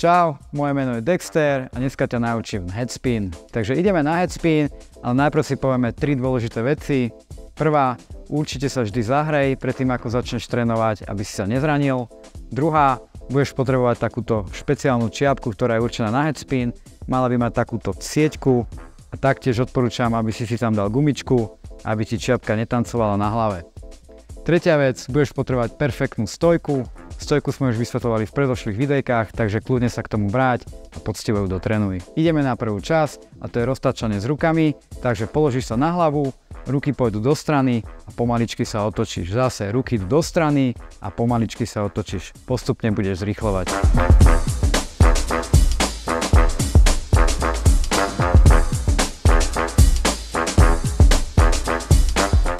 Čau, moje meno je Dexter a dneska ťa naučím headspin. Takže ideme na headspin, ale najprv si povieme 3 dôležité veci. Prvá, určite sa vždy zahrej predtým, ako začneš trénovať, aby si sa nezranil. Druhá, budeš potrebovať takúto špeciálnu čiapku, ktorá je určená na headspin. Mala by mať takúto sieťku a taktiež odporúčam, aby si tam dal gumičku, aby ti čiapka netancovala na hlave. Tretia vec, budeš potrebovať perfektnú stojku. Stojku sme už vysvetľovali v predošlých videjkách, takže kľudne sa k tomu vráť a poctivo ju dotrénuj. Ideme na prvú časť a to je roztáčanie s rukami, takže položíš sa na hlavu, ruky pôjdu do strany a pomaličky sa otočíš. Zase ruky do strany a pomaličky sa otočíš. Postupne budeš zrýchlovať.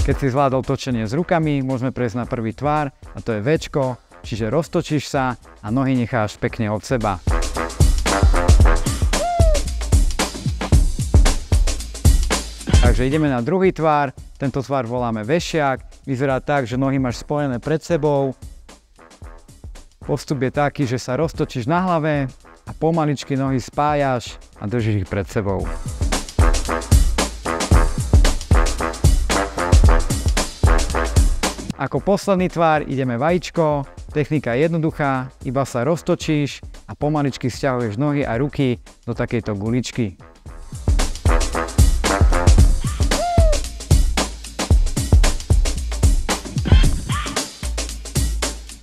Keď si zvládol točenie s rukami, môžeme prejsť na prvý tvar a to je Včko. Čiže roztočíš sa a nohy necháš pekne od seba. Takže ideme na druhý tvar. Tento tvar voláme vešiak. Vyzerá tak, že nohy máš spojené pred sebou. Postup je taký, že sa roztočíš na hlave a pomaličky nohy spájaš a držíš ich pred sebou. Ako posledný tvar ideme vajíčko. Technika je jednoduchá, iba sa roztočíš a pomaličky sťahuješ nohy a ruky do takejto guličky.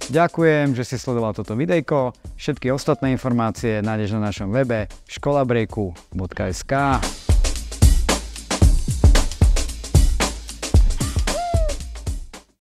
Ďakujem, že si sledoval toto videjko. Všetky ostatné informácie nájdeš na našom webe školabreaku.sk.